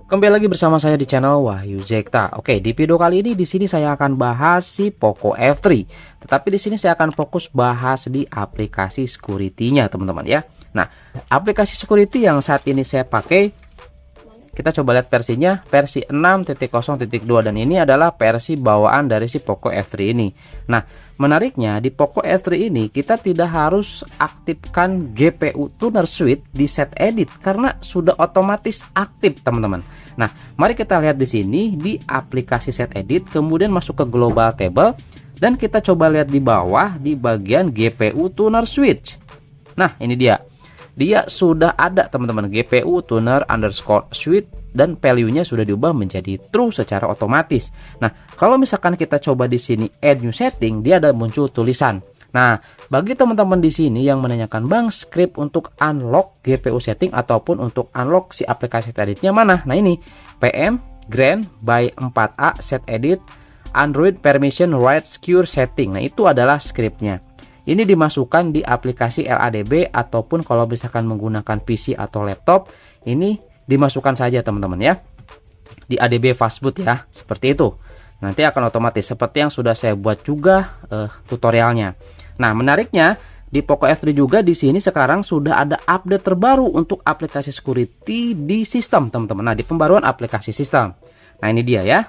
Kembali lagi bersama saya di channel Wahyu Zekta. Oke, di video kali ini di sini saya akan bahas si Poco F3. Tetapi di sini saya akan fokus bahas di aplikasi security-nya, teman-teman ya. Nah, aplikasi security yang saat ini saya pakai, kita coba lihat versinya, versi 6.0.2, dan ini adalah versi bawaan dari si Poco F3 ini. Nah, menariknya di Poco F3 ini kita tidak harus aktifkan GPU Tuner Suite di set edit karena sudah otomatis aktif, teman-teman. Nah, mari kita lihat di sini di aplikasi set edit, kemudian masuk ke global table, dan kita coba lihat di bawah di bagian GPU Tuner Switch. Nah, ini dia. Dia sudah ada, teman-teman, GPU Tuner underscore Switch, dan value-nya sudah diubah menjadi true secara otomatis. Nah, kalau misalkan kita coba di sini add new setting, dia ada muncul tulisan. Nah, bagi teman-teman di sini yang menanyakan, Bang, script untuk unlock GPU setting ataupun untuk unlock si aplikasi editnya mana? Nah, ini PM Grand by 4A set edit Android permission write secure setting. Nah, itu adalah scriptnya. Ini dimasukkan di aplikasi LADB ataupun kalau misalkan menggunakan PC atau laptop, ini dimasukkan saja, teman-teman ya. Di ADB fastboot ya, seperti itu. Nanti akan otomatis seperti yang sudah saya buat juga tutorialnya. Nah, menariknya di Poco F3 juga di sini sekarang sudah ada update terbaru untuk aplikasi security di sistem, teman-teman. Nah, di pembaruan aplikasi sistem. Nah, ini dia ya.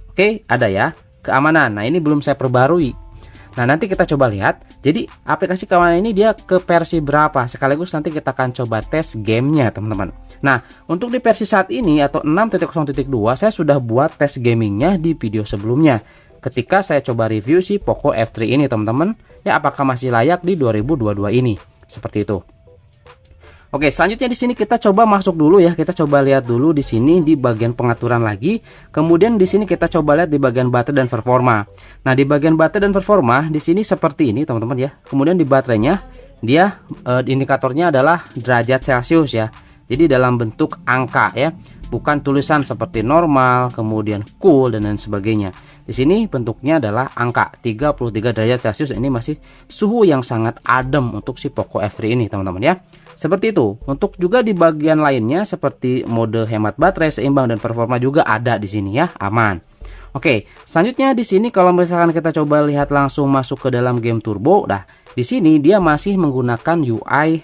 Oke, ada ya. Keamanan. Nah, ini belum saya perbarui. Nah, nanti kita coba lihat. Jadi, aplikasi keamanan ini dia ke versi berapa? Sekaligus nanti kita akan coba tes gamenya, teman-teman. Nah, untuk di versi saat ini atau 6.0.2, saya sudah buat tes gamingnya di video sebelumnya. Ketika saya coba review si Poco F3 ini, teman-teman, ya apakah masih layak di 2022 ini? Seperti itu. Oke, selanjutnya di sini kita coba masuk dulu ya. Kita coba lihat dulu di sini di bagian pengaturan lagi. Kemudian di sini kita coba lihat di bagian baterai dan performa. Nah, di bagian baterai dan performa di sini seperti ini, teman-teman ya. Kemudian di baterainya dia indikatornya adalah derajat Celcius ya. Jadi dalam bentuk angka ya, bukan tulisan seperti normal, kemudian cool dan lain sebagainya. Di sini bentuknya adalah angka 33 derajat Celcius. Ini masih suhu yang sangat adem untuk si Poco F3 ini, teman-teman ya. Seperti itu. Untuk juga di bagian lainnya seperti mode hemat baterai, seimbang dan performa juga ada di sini ya, aman. Oke, selanjutnya di sini kalau misalkan kita coba lihat langsung masuk ke dalam game turbo, nah di sini dia masih menggunakan UI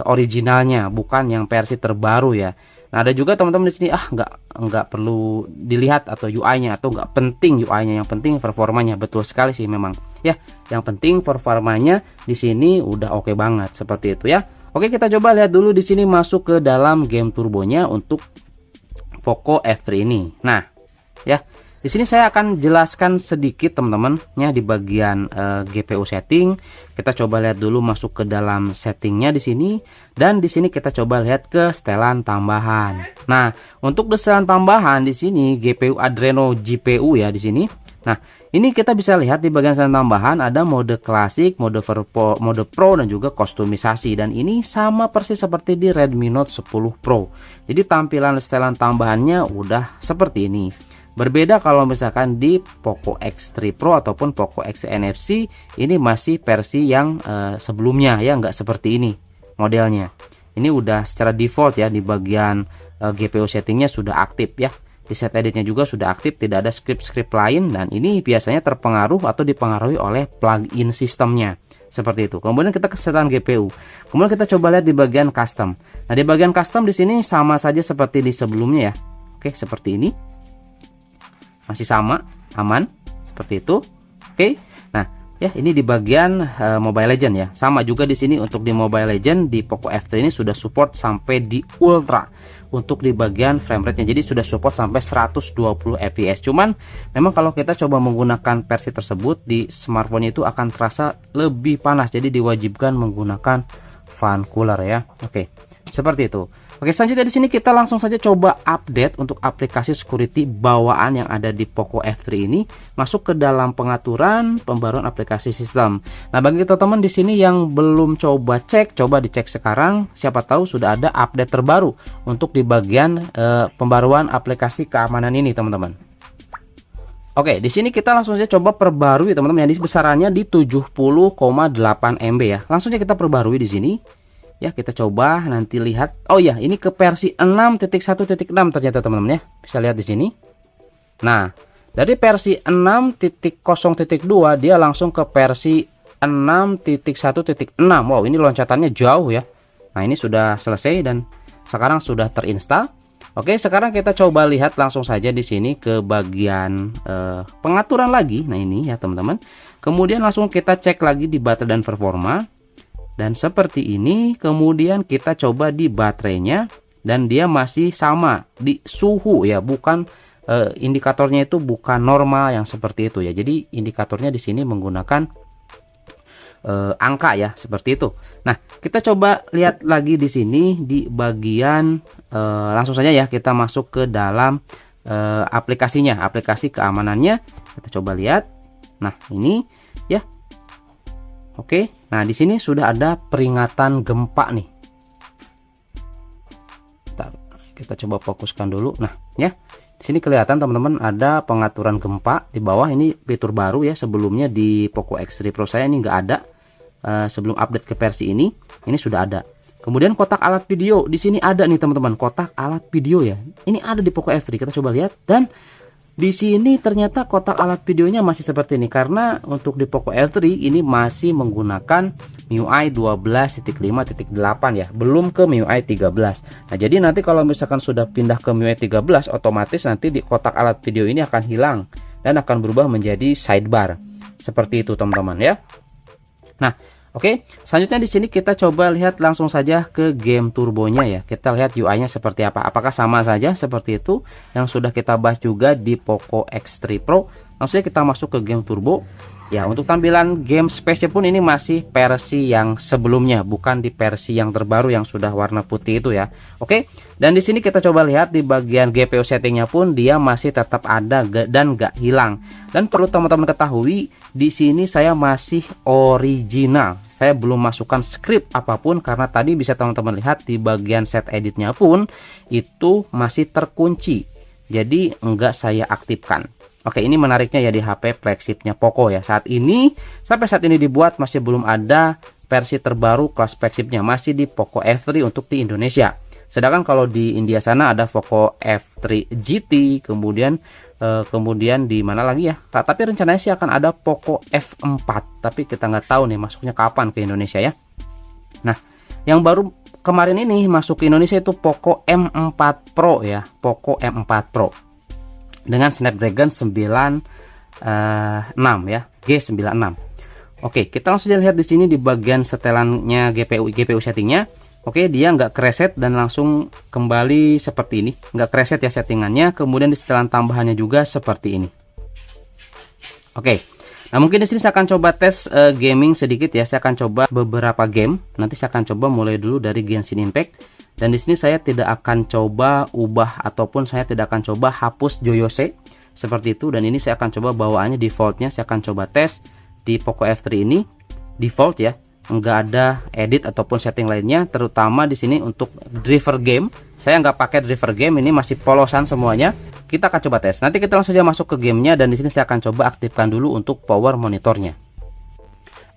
originalnya, bukan yang versi terbaru ya. Nah, ada juga teman-teman di sini nggak perlu dilihat atau UI-nya atau nggak penting UI-nya, yang penting performanya. Betul sekali sih memang ya. Yang penting performanya di sini udah oke banget seperti itu ya. Oke, kita coba lihat dulu di sini masuk ke dalam game turbonya untuk Poco F3 ini. Nah, ya. Di sini saya akan jelaskan sedikit, teman-teman, ya di bagian GPU setting. Kita coba lihat dulu masuk ke dalam settingnya di sini, dan di sini kita coba lihat ke setelan tambahan. Nah, untuk setelan tambahan di sini GPU Adreno GPU ya di sini. Nah, ini kita bisa lihat di bagian setelan tambahan ada mode klasik, mode Pro dan juga kustomisasi, dan ini sama persis seperti di Redmi Note 10 Pro. Jadi tampilan setelan tambahannya udah seperti ini. Berbeda kalau misalkan di Poco X3 Pro ataupun Poco X3 NFC, ini masih versi yang sebelumnya ya, nggak seperti ini modelnya. Ini udah secara default ya, di bagian GPU settingnya sudah aktif ya. Di set editnya juga sudah aktif, tidak ada script-script lain, dan ini biasanya terpengaruh atau dipengaruhi oleh plugin sistemnya. Seperti itu. Kemudian kita ke setelan GPU. Kemudian kita coba lihat di bagian custom. Nah, di bagian custom di sini sama saja seperti di sebelumnya ya. Oke, seperti ini. Masih sama, aman, seperti itu. Oke. Nah, ya ini di bagian Mobile Legend ya. Sama juga di sini untuk di Mobile Legend di Poco F3 ini sudah support sampai di Ultra untuk di bagian frame rate-nya. Jadi sudah support sampai 120 fps. Cuman memang kalau kita coba menggunakan versi tersebut di smartphone itu akan terasa lebih panas. Jadi diwajibkan menggunakan fan cooler ya. Oke. Seperti itu. Oke, selanjutnya di sini kita langsung saja coba update untuk aplikasi security bawaan yang ada di Poco F3 ini, masuk ke dalam pengaturan pembaruan aplikasi sistem. Nah, bagi teman-teman di sini yang belum coba cek, coba dicek sekarang. Siapa tahu sudah ada update terbaru untuk di bagian pembaruan aplikasi keamanan ini, teman-teman. Oke, di sini kita langsung saja coba perbarui teman-teman. Jadi besarannya di 70,8 MB ya. Langsung saja kita perbarui di sini. Ya, kita coba nanti lihat. Oh ya, ini ke versi 6.1.6 ternyata teman-teman ya. Bisa lihat di sini. Nah, dari versi 6.0.2 dia langsung ke versi 6.1.6. Wow, ini loncatannya jauh ya. Nah, ini sudah selesai dan sekarang sudah terinstal. Oke, sekarang kita coba lihat langsung saja di sini ke bagian pengaturan lagi. Nah, ini ya teman-teman. Kemudian langsung kita cek lagi di baterai dan performa. Dan seperti ini. Kemudian kita coba di baterainya dan dia masih sama di suhu ya, bukan indikatornya itu bukan normal yang seperti itu ya. Jadi indikatornya di sini menggunakan angka ya, seperti itu. Nah, kita coba lihat lagi di sini di bagian langsung saja ya kita masuk ke dalam aplikasinya, aplikasi keamanannya. Kita coba lihat. Nah, ini ya. Oke. Nah, di sini sudah ada peringatan gempa nih. Bentar, kita coba fokuskan dulu. Nah, ya. Di sini kelihatan teman-teman ada pengaturan gempa di bawah. Ini fitur baru ya, sebelumnya di Poco X3 Pro saya ini nggak ada. Sebelum update ke versi ini sudah ada. Kemudian kotak alat video di sini ada nih teman-teman, kotak alat video ya. Ini ada di Poco F3. Kita coba lihat dan di sini ternyata kotak alat videonya masih seperti ini karena untuk di Poco F3 ini masih menggunakan MIUI 12.5.8 ya, belum ke MIUI 13. Nah, jadi nanti kalau misalkan sudah pindah ke MIUI 13, otomatis nanti di kotak alat video ini akan hilang dan akan berubah menjadi sidebar. Seperti itu teman-teman ya. Nah, oke, selanjutnya di sini kita coba lihat langsung saja ke game turbonya ya. Kita lihat UI-nya seperti apa. Apakah sama saja seperti itu yang sudah kita bahas juga di Poco X3 Pro. Langsung saja kita masuk ke game turbo. Ya, untuk tampilan game space pun ini masih versi yang sebelumnya, bukan di versi yang terbaru yang sudah warna putih itu ya. Oke, dan di sini kita coba lihat di bagian GPU settingnya pun dia masih tetap ada dan gak hilang. Dan perlu teman-teman ketahui, di sini saya masih original. Saya belum masukkan script apapun karena tadi bisa teman-teman lihat di bagian set editnya pun itu masih terkunci. Jadi enggak saya aktifkan. Oke, ini menariknya ya di HP flagshipnya Poco ya. Sampai saat ini dibuat masih belum ada versi terbaru kelas flagshipnya, masih di Poco F3 untuk di Indonesia. Sedangkan kalau di India sana ada Poco F3 GT, kemudian di mana lagi ya? Tapi rencananya sih akan ada Poco F4, tapi kita nggak tahu nih masuknya kapan ke Indonesia ya. Nah, yang baru kemarin ini masuk ke Indonesia itu Poco M4 Pro ya, Poco M4 Pro. Dengan Snapdragon 96 ya, G96. Oke, kita langsung lihat di sini di bagian setelannya GPU settingnya. Oke, dia nggak kereset dan langsung kembali seperti ini, nggak kereset ya settingannya. Kemudian di setelan tambahannya juga seperti ini. Oke, nah mungkin di sini saya akan coba tes gaming sedikit ya. Saya akan coba beberapa game. Nanti saya akan coba mulai dulu dari Genshin Impact. Dan di sini saya tidak akan coba ubah ataupun saya tidak akan coba hapus Joyose seperti itu. Dan ini saya akan coba bawaannya defaultnya. Saya akan coba tes di Poco F3 ini default ya, nggak ada edit ataupun setting lainnya. Terutama di sini untuk driver game, saya nggak pakai driver game, ini masih polosan semuanya. Kita akan coba tes. Nanti kita langsung saja masuk ke gamenya dan di sini saya akan coba aktifkan dulu untuk power monitornya.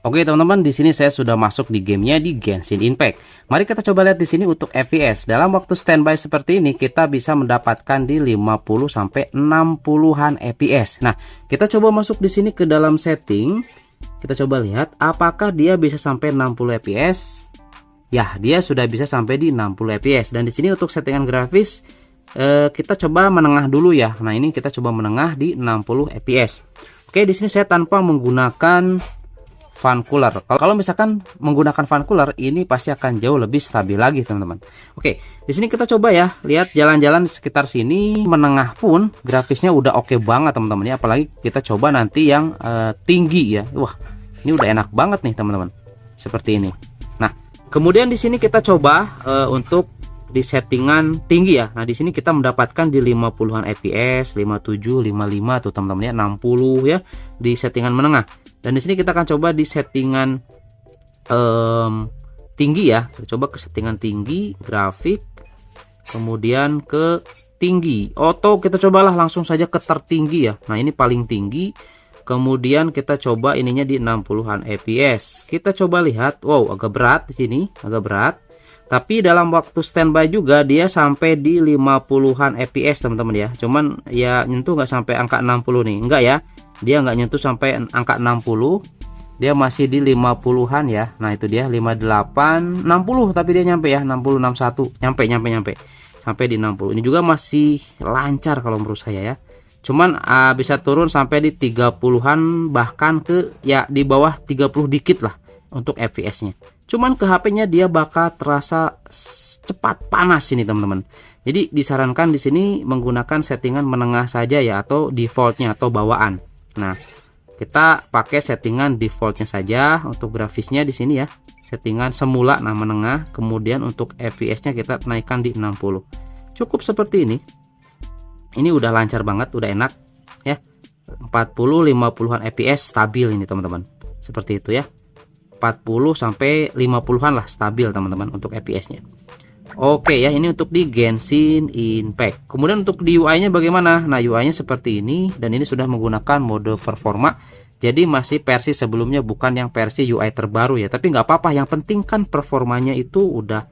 Oke teman-teman, di sini saya sudah masuk di gamenya di Genshin Impact. Mari kita coba lihat di sini untuk FPS. Dalam waktu standby seperti ini kita bisa mendapatkan di 50 sampai 60-an FPS. Nah, kita coba masuk di sini ke dalam setting. Kita coba lihat apakah dia bisa sampai 60 FPS. Ya, dia sudah bisa sampai di 60 FPS. Dan di sini untuk settingan grafis kita coba menengah dulu ya. Nah, ini kita coba menengah di 60 FPS. Oke, di sini saya tanpa menggunakan fan cooler. Kalau misalkan menggunakan fan cooler ini pasti akan jauh lebih stabil lagi teman-teman. Oke, di sini kita coba ya lihat jalan-jalan di sekitar sini. Menengah pun grafisnya udah oke banget teman-teman ya. Apalagi kita coba nanti yang tinggi ya. Wah, ini udah enak banget nih teman-teman. Seperti ini. Nah, kemudian di sini kita coba untuk di settingan tinggi ya. Nah, di sini kita mendapatkan di 50-an FPS, 57, 55 tuh teman-teman ya, 60 ya di settingan menengah. Dan di sini kita akan coba di settingan tinggi ya. Kita coba ke settingan tinggi, grafik, kemudian ke tertinggi. Auto kita cobalah langsung saja ke tertinggi ya. Nah, ini paling tinggi. Kemudian kita coba ininya di 60-an fps. Kita coba lihat. Wow, agak berat di sini, agak berat. Tapi dalam waktu standby juga dia sampai di 50-an fps teman-teman ya. Cuman ya nyentuh nggak sampai angka 60 nih. Enggak ya. Dia nggak nyentuh sampai angka 60. Dia masih di 50-an ya. Nah, itu dia 58, 60 tapi dia nyampe ya, 60, 61. Nyampe. Sampai di 60. Ini juga masih lancar kalau menurut saya ya. Cuman bisa turun sampai di 30-an, bahkan ke ya di bawah 30 dikit lah untuk fps-nya. Cuman ke HP-nya dia bakal terasa cepat panas ini teman-teman. Jadi disarankan di sini menggunakan settingan menengah saja ya, atau defaultnya atau bawaan. Nah, kita pakai settingan defaultnya saja untuk grafisnya di sini ya. Settingan semula nah menengah, kemudian untuk fps-nya kita naikkan di 60. Cukup seperti ini. Ini udah lancar banget, udah enak ya. 40-50-an fps stabil ini teman-teman. Seperti itu ya. 40 sampai 50-an lah stabil teman-teman untuk fps-nya. Oke ya, ini untuk di Genshin Impact. Kemudian untuk di UI-nya bagaimana? Nah, UI-nya seperti ini, dan ini sudah menggunakan mode performa. Jadi masih versi sebelumnya, bukan yang versi UI terbaru ya. Tapi nggak apa-apa, yang penting kan performanya itu udah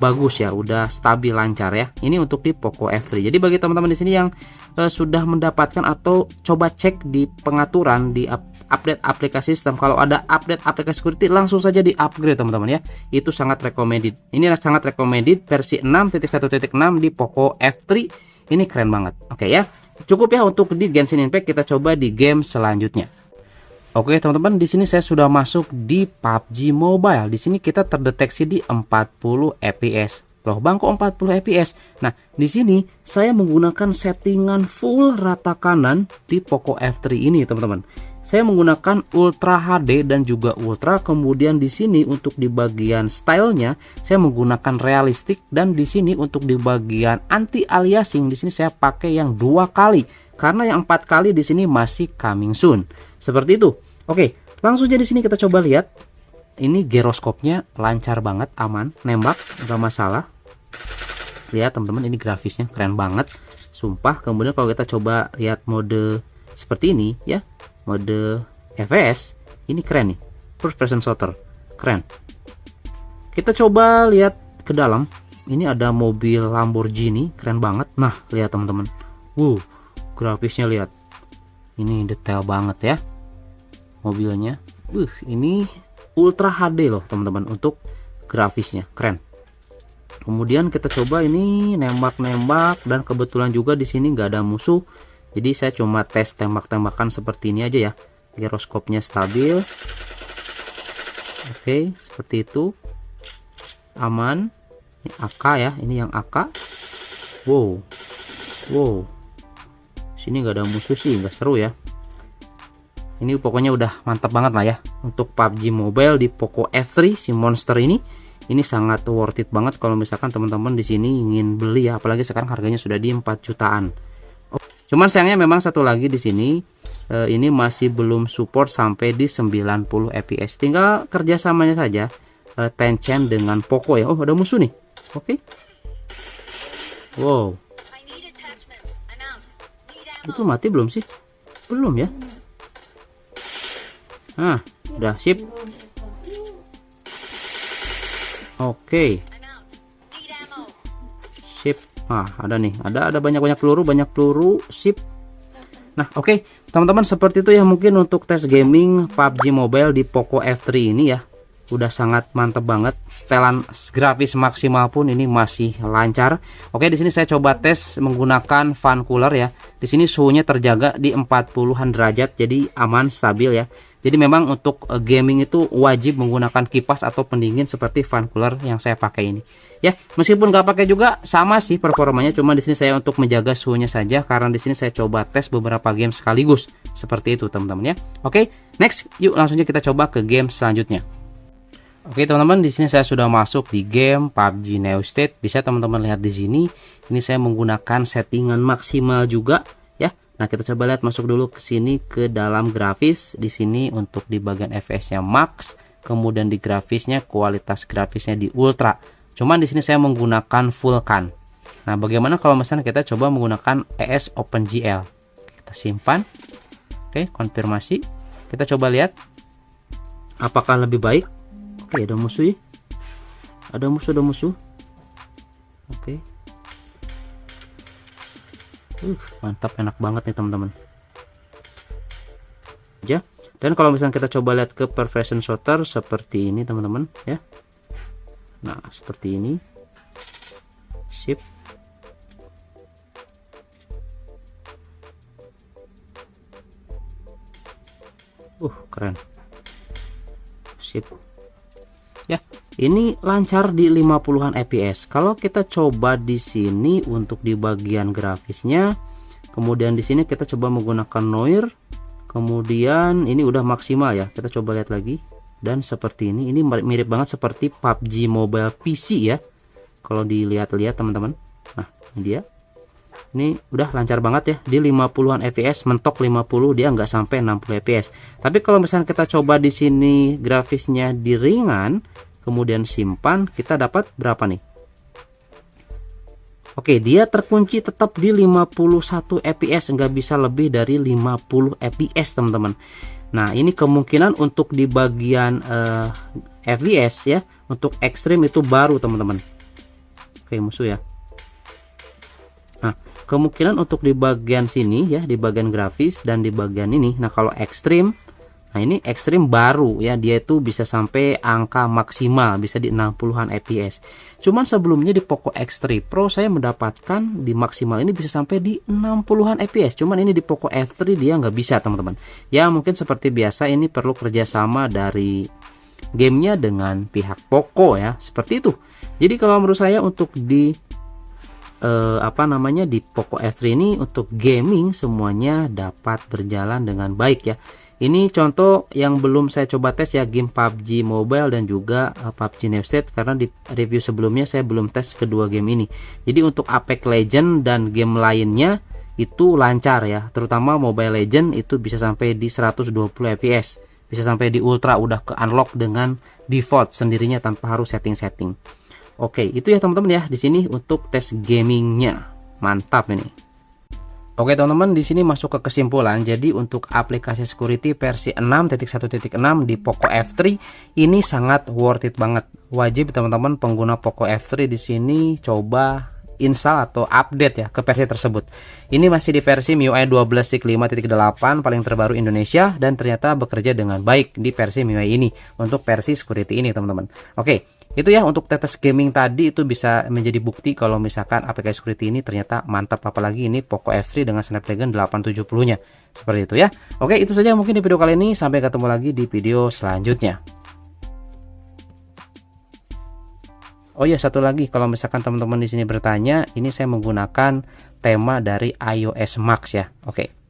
bagus ya, udah stabil lancar ya. Ini untuk di Poco F3. Jadi bagi teman-teman di sini yang sudah mendapatkan atau coba cek di pengaturan di update aplikasi sistem, kalau ada update aplikasi security langsung saja di upgrade teman-teman ya. Itu sangat recommended. Ini sangat recommended versi 6.1.6 di Poco F3. Ini keren banget. Oke ya. Cukup ya untuk di Genshin Impact. Kita coba di game selanjutnya. Oke teman-teman, di sini saya sudah masuk di PUBG Mobile. Di sini kita terdeteksi di 40 fps. Loh, bang kok 40 fps? Nah, di sini saya menggunakan settingan full rata kanan di Poco F3 ini, teman-teman. Saya menggunakan Ultra HD dan juga Ultra. Kemudian di sini untuk di bagian stylenya saya menggunakan realistik, dan di sini untuk di bagian anti aliasing di sini saya pakai yang 2 kali. Karena yang 4 kali di sini masih coming soon. Seperti itu. Oke, langsung aja di sini kita coba lihat. Ini giroskopnya lancar banget, aman, nembak nggak masalah. Lihat teman-teman, ini grafisnya keren banget, sumpah. Kemudian kalau kita coba lihat mode seperti ini ya, mode fps, ini keren nih, first person shooter, keren. Kita coba lihat ke dalam. Ini ada mobil Lamborghini, keren banget. Nah, lihat teman-teman, grafisnya lihat, ini detail banget ya mobilnya. Ini Ultra HD loh teman-teman untuk grafisnya, keren. Kemudian kita coba ini nembak-nembak, dan kebetulan juga di sini nggak ada musuh. Jadi saya cuma tes tembak-tembakan seperti ini aja ya. Giroskopnya stabil. Oke, seperti itu. Aman. Ini AK ya, ini yang AK. Wow. Sini nggak ada musuh sih, nggak seru ya. Ini pokoknya udah mantap banget lah ya untuk PUBG Mobile di Poco F3 si monster ini. Ini sangat worth it banget kalau misalkan teman-teman di sini ingin beli ya, apalagi sekarang harganya sudah di 4 jutaan. Cuman sayangnya memang satu lagi di sini ini masih belum support sampai di 90 fps. Tinggal kerjasamanya saja Tencent dengan Poco ya. Oh, ada musuh nih. Oke. Wow. Itu mati belum sih? Belum ya. Nah, udah sip. Oke. Sip. Nah, ada nih. Ada banyak peluru, sip. Nah, oke. Teman-teman, seperti itu ya mungkin untuk tes gaming PUBG Mobile di Poco F3 ini ya. Udah sangat mantep banget. Setelan grafis maksimal pun ini masih lancar. Oke, di sini saya coba tes menggunakan fan cooler ya. Di sini suhunya terjaga di 40-an derajat, jadi aman, stabil ya. Jadi memang untuk gaming itu wajib menggunakan kipas atau pendingin seperti fan cooler yang saya pakai ini. Ya, meskipun nggak pakai juga sama sih performanya, cuma di sini saya untuk menjaga suhunya saja karena di sini saya coba tes beberapa game sekaligus. Seperti itu, teman-teman ya. Oke, next, yuk langsung aja kita coba ke game selanjutnya. Oke teman-teman, di sini saya sudah masuk di game PUBG New State. Bisa teman-teman lihat di sini. Ini saya menggunakan settingan maksimal juga ya. Nah, kita coba lihat, masuk dulu ke sini ke dalam grafis. Di sini untuk di bagian FPS-nya max, kemudian di grafisnya kualitas grafisnya di ultra. Cuman di sini saya menggunakan Vulkan. Nah, bagaimana kalau misalnya kita coba menggunakan ES OpenGL? Kita simpan. Oke, konfirmasi. Kita coba lihat apakah lebih baik. Oke, ada musuh ya. Ada musuh. Oke. Mantap, enak banget nih teman-teman. Ya. Dan kalau misalnya kita coba lihat ke perversion sorter seperti ini teman-teman ya. Nah, seperti ini. Sip. Keren. Sip. Ya, ini lancar di 50-an fps. Kalau kita coba di sini untuk di bagian grafisnya, kemudian di sini kita coba menggunakan noir, kemudian ini udah maksimal ya. Kita coba lihat lagi. Dan seperti ini mirip banget seperti PUBG Mobile PC ya. Kalau dilihat-lihat teman-teman. Nah, ini dia. Ini udah lancar banget ya, di 50-an fps, mentok 50, dia nggak sampai 60 fps. Tapi kalau misalnya kita coba di sini grafisnya di ringan, kemudian simpan, kita dapat berapa nih? Oke, dia terkunci tetap di 51 fps, nggak bisa lebih dari 50 fps teman-teman. Nah, ini kemungkinan untuk di bagian fps ya, untuk ekstrim itu baru teman-teman. Oke, musuh ya. Nah, kemungkinan untuk di bagian sini ya, di bagian grafis dan di bagian ini. Nah, kalau ekstrim, nah ini ekstrim baru ya, dia itu bisa sampai angka maksimal, bisa di 60-an fps. Cuman sebelumnya di Poco X3 Pro saya mendapatkan di maksimal ini bisa sampai di 60-an fps. Cuman ini di Poco F3 dia nggak bisa teman-teman. Ya mungkin seperti biasa ini perlu kerjasama dari gamenya dengan pihak Poco ya, seperti itu. Jadi kalau menurut saya untuk di di Poco F3 ini untuk gaming semuanya dapat berjalan dengan baik ya. Ini contoh yang belum saya coba tes ya, game PUBG Mobile dan juga PUBG New State, karena di review sebelumnya saya belum tes kedua game ini. Jadi untuk Apex Legends dan game lainnya itu lancar ya, terutama Mobile Legends itu bisa sampai di 120 fps, bisa sampai di ultra, udah ke unlock dengan default sendirinya tanpa harus setting-setting. Oke, itu ya teman-teman ya, di sini untuk tes gamingnya. Mantap ini. Oke teman-teman, di sini masuk ke kesimpulan. Jadi untuk aplikasi security versi 6.1.6 di Poco F3 ini sangat worth it banget. Wajib teman-teman pengguna Poco F3 di sini coba install atau update ya ke versi tersebut. Ini masih di versi MIUI 12.5.8 paling terbaru Indonesia, dan ternyata bekerja dengan baik di versi MIUI ini untuk versi security ini teman-teman. Oke, itu ya untuk tes gaming tadi, itu bisa menjadi bukti kalau misalkan aplikasi security ini ternyata mantap, apalagi ini Poco F3 dengan Snapdragon 870-nya. Seperti itu ya. Oke, itu saja mungkin di video kali ini, sampai ketemu lagi di video selanjutnya. Oh ya, satu lagi, kalau misalkan teman-teman di sini bertanya, ini saya menggunakan tema dari iOS Max ya. Oke.